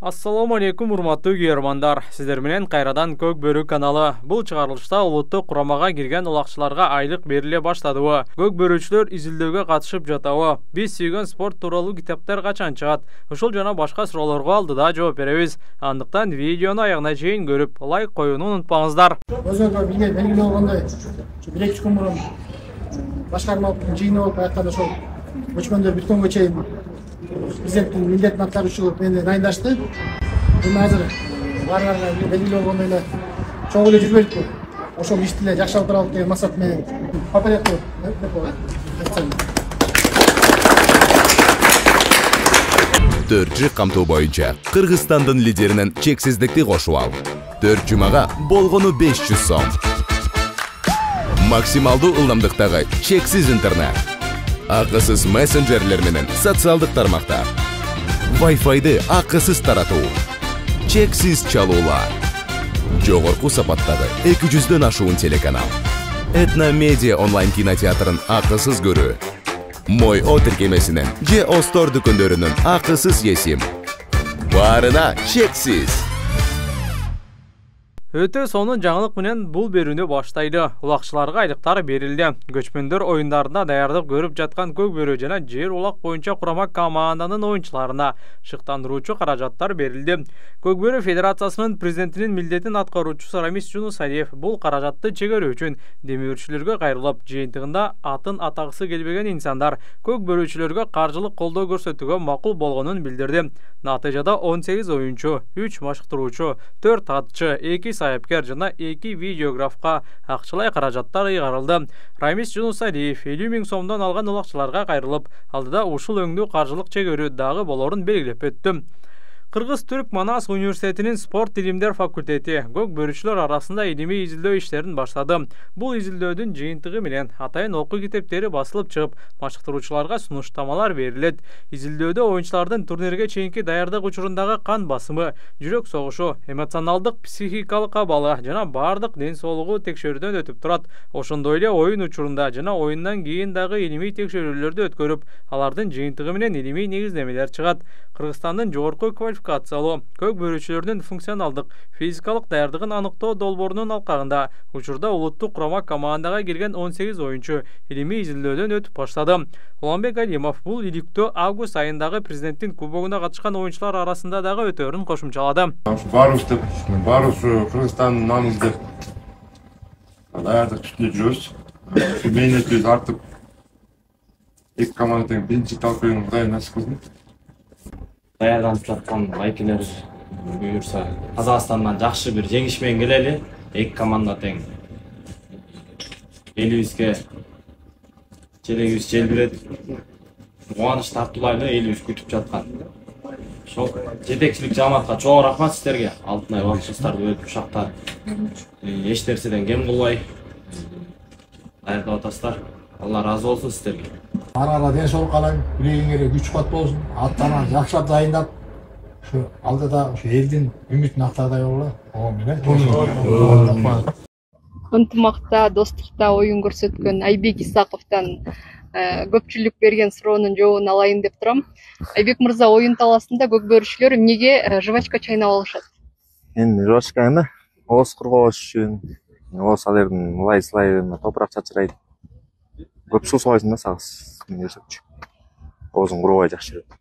Ассаламу алейкум, урматтуу күйөрмандар. Сиздер менен кайрадан Көк Бөрү каналы. Бул чыгарылышта улуттук курамага кирген улакчыларга айлык бериле баштадыбы? Көк бөрүүчүлөр изилдөөгө катышып жатабы? Биз сүйгөн спорт тууралуу китептер качан чыгат? Ушул жана башка суроолорго алдыда жооп беребиз. Андыктан видеону аягына чейин көрүп, лайк коюуну унутпаңыздар. Өзүңөргө белгилүү болгондой, 1-2 күн мурун башкармалыктын жыйыны болуп атканда ошол көчмөндөр бүткөнгө чейин президенттин милдетин аткаруучу кылып мени дайындашты. Эми азыр баарыңарга белгилүү болгондой эле чоң эле жүрбөйбү. Ошол ишти эле жакшы алып баралык деген максат менен популярдуу Төртчү камтоо боюнча Кыргызстандын лидеринен чексиздикти кошуп ал. 4 жумага болгону 500 сом. Максималдуу ылдамдыктагы чексиз интернет. Акысыз мессенджерлер менен социалдык тармактар. Wi-Fi'ды акысыз таратуу. Чексиз чалуулар. Жогорку сапаттагы 200дөн ашуун телеканал. Этно медиа онлайн кинотеатрын акысыз көрүү. Мой О тиркемесинен же Остор дүкөндөрүнүн акысыз есим. Баарына чексиз. Өтө сонун жаңылык менен бул берүүнү баштайды. Улакчыларга айлыктар берилди. Көчмөндөр оюндарында даярдык көрүп жаткан Көк Бөрү жана жер улак боюнча курама команданын оюнчуларына шыктандыруучу каражаттар берилди. Көк Бөрү Федерациясынын президентинин милдетин аткаруучусу Рамис Жунусалиев бул каражатты чегерүү үчүн демирчилерге кайрылып, жыйынтыгында атын атагысы келбеген инсандар Көк Бөрүүчүлөргө каржылык колдоо көрсөтүүгө макул болгонун билдирди. Натыйжада 18 оюнчу, 3 машыктыруучу, 4 атчы, 2 саяпкер жана 2 видеографка акчалай каражаттар ыйгарылды. Рамис Жунусалиев 50 000 сомдон алган улакчыларга кайрылып, алдыда ушул өңдүү каржылык чегөрүү дагы болорун белгилеп өттү. Кыргыз-Түрк Манас университетинин спорт илимдер факультети Көк Бөрүүчүлөр арасында илимий изилдөө иштерин баштады. Бул изилдөөдүн жыйынтыгы менен атайын окуу китептери басылып чыгып, машыктыруучуларга сунуштамалар берилет. Изилдөөдө оюнчулардын турнирге чейинки даярдык учурундагы кан басымы, жүрөк согушу, эмоционалдык, психикалык абалы жана баардык ден соолугу текшерүүдөн өтүп турат. Ошондой эле оюн учурунда жана оюндан кийин дагы илимий текшерүүлөрдү өткөрүп, алардын жыйынтыгы менен илимий негиздемелер чыгат. Кыргызстандын жогорку квалификациялуу Көк Бөрүүчүлөрдүн функционалдык, физикалык даярдыгын аныктоо долбоорунун алкагында учурда улуттук курама командага кирген 18 оюнчу илимий изилдөөдөн өтүп баштады. Уланбек Алимов бул иликтөө август айындагы президенттин кубогуна катышкан оюнчулар арасында дагы өтөөрүн кошумчалады. Баарыбыз Кыргызстандын намын издеп даярдык үстүндө жүрөбүз. Мээнетибиз артып, эки команда тең биринчи талкууну Кудай насип кылсын. Даярданып жаткан байкелер буюрса Казакстандан жакшы бир жеңиш менен келели. Эки команда тең элибизге желегибиз желбирет. Кубаныч тартуулайлы элибиз күтүп жаткан. Ошол жетекчилик жамаатка чоң рахмат сиздерге. Алтынай убактыңыздарды өтүп ушакта эч нерседен кем кылбай даярдап атасыздар. Алла разы болсун сиздерге. Ара ден соолук каалайм, билегиңерге күч кубат болсун. Аттана жакшылап дайындап, ушу алдыда ушу элдин үмүтүн актардай бололу. Ынтымакта, достукта оюн көрсөткөн Айбек Исаковдон көпчүлүк берген суроонун жообун алайын деп турам. Айбек мырза, оюн талаасында Көк Бөрүүчүлөр эмнеге жвачка чайнап алышат? Эми жвачканы ооз кургош үчүн, ооз алердин ылай-сылайына топурак чачырайт. Көп суу салбайсың да, сагыз. Оозун курубай жакшы жүрөт.